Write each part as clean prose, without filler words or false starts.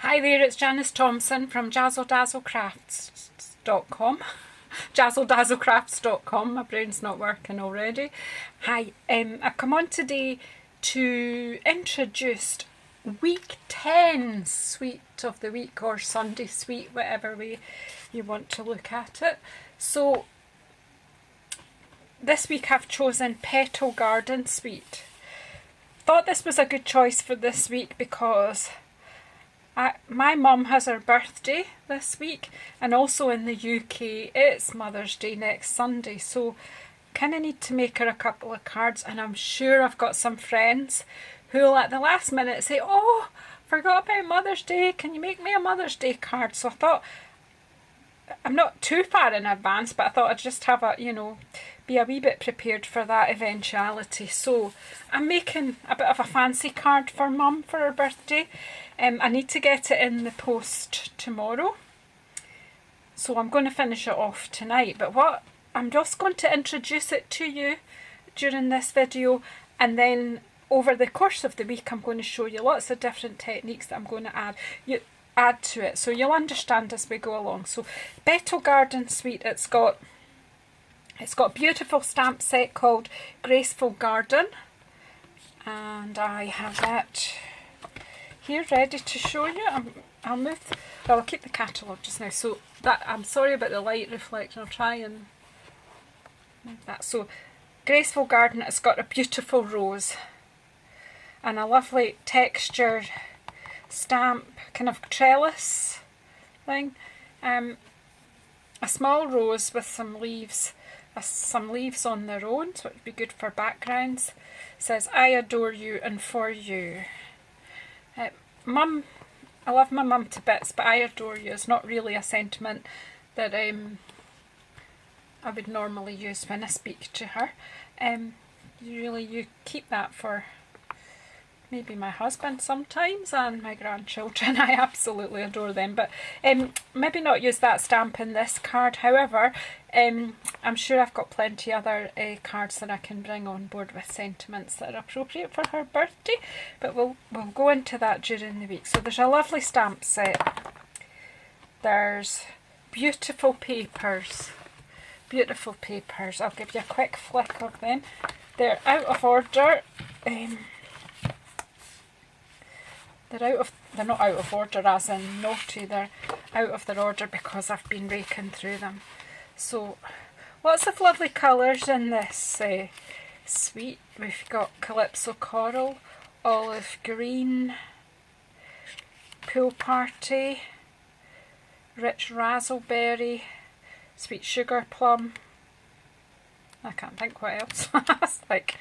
Hi there, it's Janice Thompson from jazzledazzlecrafts.com. jazzledazzlecrafts.com. My brain's not working already. Hi, I've come on today to introduce week 10 suite of the week, or Sunday suite, whatever way you want to look at it. So this week I've chosen Petal Garden Suite. Thought this was a good choice for this week because my mum has her birthday this week, and also in the UK it's Mother's Day next Sunday, so kind of need to make her a couple of cards, and I'm sure I've got some friends who'll at the last minute say, oh, forgot about Mother's Day, can you make me a Mother's Day card? So I thought, I'm not too far in advance, but I thought I'd just have a, be a wee bit prepared for that eventuality. So I'm making a bit of a fancy card for Mum for her birthday. I need to get it in the post tomorrow, so I'm going to finish it off tonight. But I'm just going to introduce it to you during this video, and then over the course of the week I'm going to show you lots of different techniques that I'm going to add to it, so you'll understand as we go along. So Petal Garden Suite, it's got a beautiful stamp set called Graceful Garden, and I have that here ready to show you. I'll keep the catalogue just now, so that, I'm sorry about the light reflection, I'll try and move that. So Graceful Garden, it's got a beautiful rose and a lovely textured stamp, kind of trellis thing, a small rose with some leaves on their own, so it would be good for backgrounds. It says, I adore you and for you. Mum, I love my mum to bits, but I adore you is not really a sentiment that I would normally use when I speak to her. You keep that for maybe my husband sometimes and my grandchildren. I absolutely adore them, but maybe not use that stamp in this card. However, I'm sure I've got plenty other cards that I can bring on board with sentiments that are appropriate for her birthday, but we'll go into that during the week. So there's a lovely stamp set, there's beautiful papers, I'll give you a quick flick of them. They're out of order. They're not out of order as in naughty, they're out of their order because I've been raking through them. So lots of lovely colours in this suite. We've got Calypso Coral, Olive Green, Pool Party, Rich Razzleberry, Sweet Sugar Plum. I can't think what else. It's like,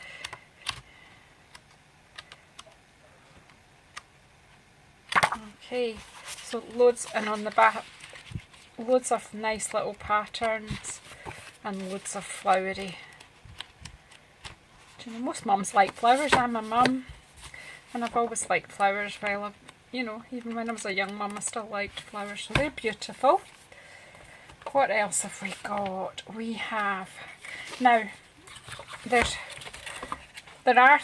okay, so loads, and on the back loads of nice little patterns and loads of flowery. Do you know, most mums like flowers. I'm a mum and I've always liked flowers. While even when I was a young mum I still liked flowers, so they're beautiful. What else have we got? We have, now there are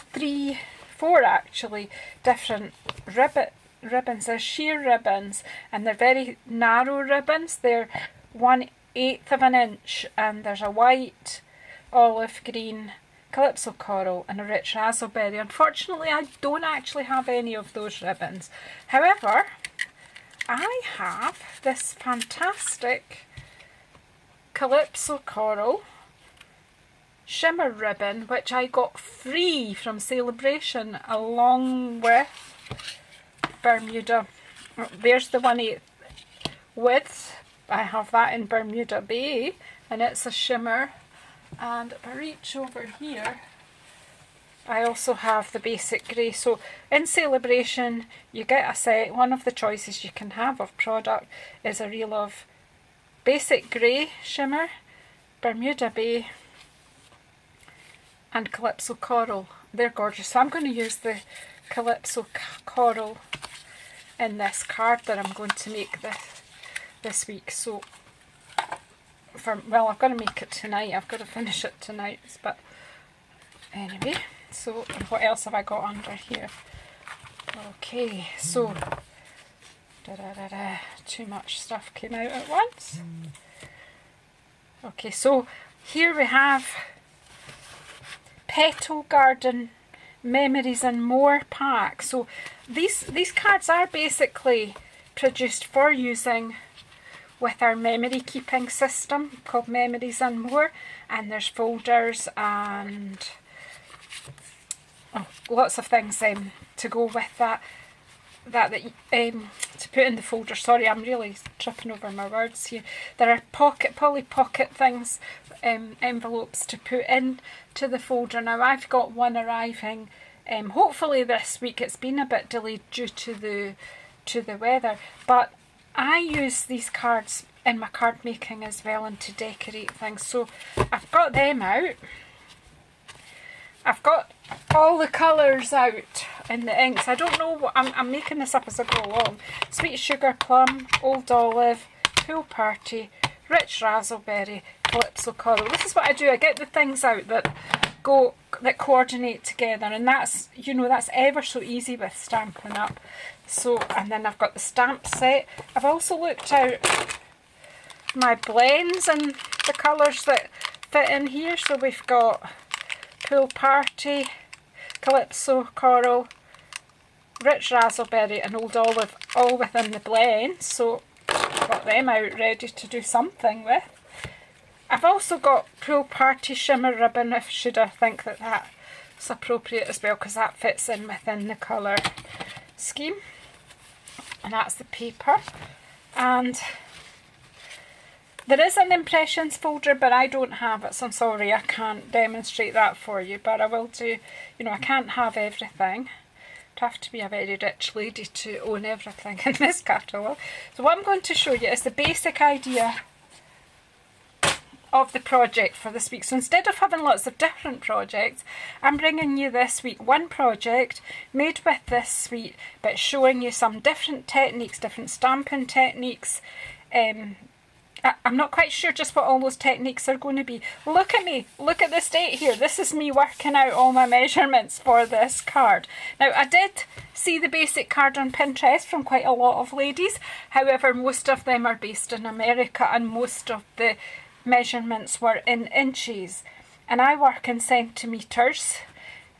four actually different ribbons. They're sheer ribbons, and they're very narrow ribbons. They're 1/8 of an inch, and there's a white, olive green, Calypso Coral and a Rich Razzleberry. Unfortunately I don't actually have any of those ribbons. However, I have this fantastic Calypso Coral shimmer ribbon, which I got free from Celebration, along with Bermuda. There's the 1/8 width. I have that in Bermuda Bay, and it's a shimmer. And if I reach over here, I also have the basic grey. So in Celebration you get a set. One of the choices you can have of product is a reel of basic grey shimmer, Bermuda Bay and Calypso Coral. They're gorgeous. So I'm going to use the Calypso Coral in this card that I'm going to make this week. So I've got to make it tonight. I've got to finish it tonight. But anyway, so what else have I got under here? Okay, so Too much stuff came out at once. Okay, so here we have Petal Garden Memories and More pack. So these cards are basically produced for using with our memory keeping system called Memories and More, and there's folders and lots of things to go with that to put in the folder. Sorry, I'm really tripping over my words here. There are Polly Pocket things, envelopes to put in to the folder. Now I've got one arriving hopefully this week. It's been a bit delayed due to the weather, but I use these cards in my card making as well and to decorate things. So I've got them out. I've got all the colours out in the inks. I don't know what I'm making this up as I go along. Sweet Sugar Plum, Old Olive, Pool Party, Rich Razzleberry, Calypso Coral. This is what I do. I get the things out that coordinate together, and that's, you know, that's ever so easy with Stampin' Up. So, and then I've got the stamp set. I've also looked out my blends and the colours that fit in here. So we've got Pool Party, Calypso Coral, Rich Razzleberry and Old Olive all within the blend. So I've got them out ready to do something with. I've also got Pool Party Shimmer Ribbon, should I think that that's appropriate as well, because that fits in within the colour scheme. And that's the paper. And there is an impressions folder, but I don't have it, so I'm sorry I can't demonstrate that for you, but I will do. You know, I can't have everything. I'd have to be a very rich lady to own everything in this catalogue. So what I'm going to show you is the basic idea of the project for this week. So instead of having lots of different projects, I'm bringing you this week one project made with this suite, but showing you some different techniques, different stamping techniques. I'm not quite sure just what all those techniques are going to be. Look at me, look at this date here. This is me working out all my measurements for this card. Now I did see the basic card on Pinterest from quite a lot of ladies. However, most of them are based in America and most of the measurements were in inches, and I work in centimetres.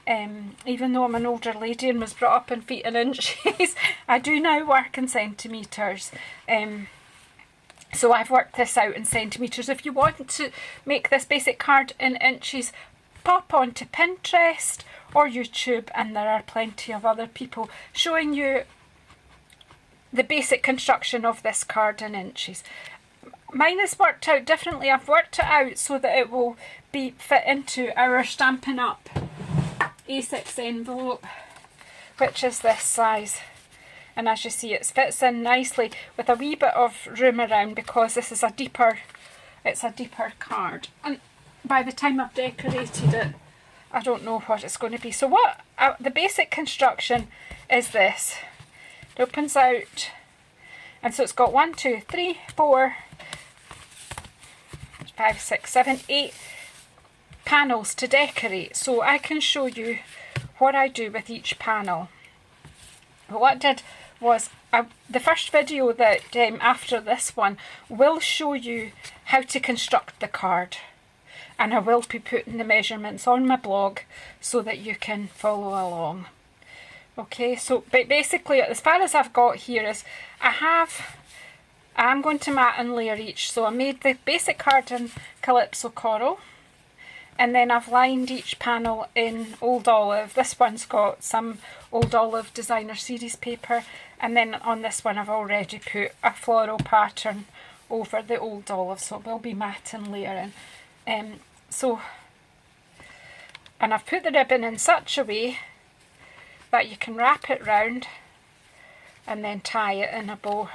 Even though I'm an older lady and was brought up in feet and inches, I do now work in centimetres. So I've worked this out in centimetres. If you want to make this basic card in inches, pop onto Pinterest or YouTube, and there are plenty of other people showing you the basic construction of this card in inches. Mine is worked out differently. I've worked it out so that it will be fit into our Stampin' Up A6 envelope, which is this size. And as you see, it fits in nicely with a wee bit of room around, because this is it's a deeper card. And by the time I've decorated it, I don't know what it's going to be. So the basic construction is this. It opens out, and so it's got 1, 2, 3, 4, 5, 6, 7, 8 panels to decorate. So I can show you what I do with each panel. But what I did was, the first video that after this one will show you how to construct the card, and I will be putting the measurements on my blog so that you can follow along. Okay, so but basically as far as I've got here is I'm going to mat and layer each. So I made the basic card in Calypso Coral, and then I've lined each panel in Old Olive. This one's got some Old Olive Designer Series paper, and then on this one I've already put a floral pattern over the Old Olive, so it will be matte and layering. And I've put the ribbon in such a way that you can wrap it round and then tie it in a bow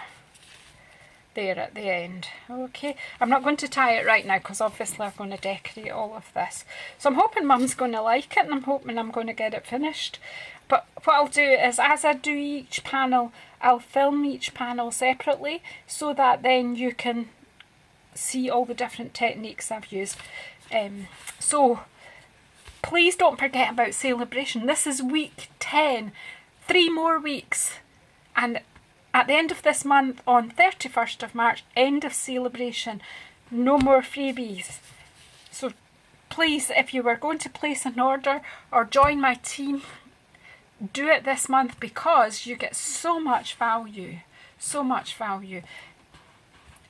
there at the end. Okay, I'm not going to tie it right now because obviously I'm going to decorate all of this. So I'm hoping Mum's going to like it, and I'm hoping I'm going to get it finished. But what I'll do is, as I do each panel, I'll film each panel separately so that then you can see all the different techniques I've used. So please don't forget about celebration. This is week 10, 3 more weeks, and At the end of this month, on 31st of March, end of celebration, no more freebies. So please, if you were going to place an order or join my team, do it this month because you get so much value, so much value.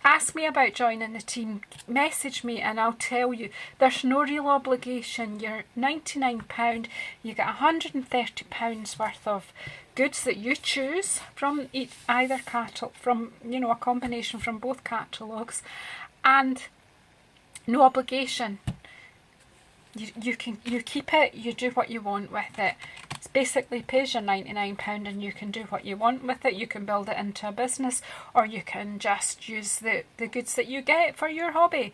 Ask me about joining the team, message me and I'll tell you. There's no real obligation. You're £99, you get £130 worth of goods that you choose from either catalogue, from, you know, a combination from both catalogues, and no obligation. You keep it, you do what you want with it. It's basically pays you £99 and you can do what you want with it. You can build it into a business, or you can just use the goods that you get for your hobby.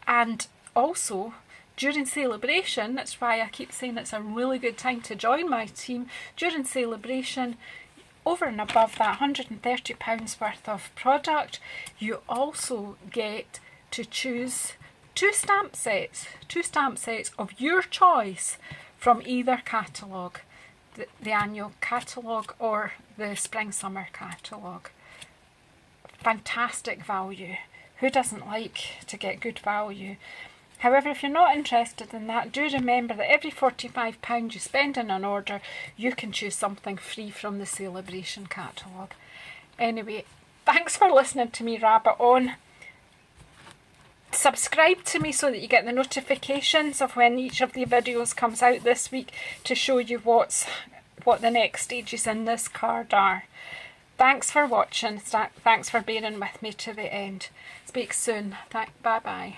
And also, during celebration, that's why I keep saying it's a really good time to join my team. During celebration, over and above that £130 worth of product, you also get to choose two stamp sets of your choice from either catalogue, the annual catalogue or the spring-summer catalogue. Fantastic value. Who doesn't like to get good value? However, if you're not interested in that, do remember that every £45 you spend on an order, you can choose something free from the celebration catalogue. Anyway, thanks for listening to me rabbit on. Subscribe to me so that you get the notifications of when each of the videos comes out this week to show you what the next stages in this card are. Thanks for watching. Thanks for bearing with me to the end. Speak soon. Bye bye.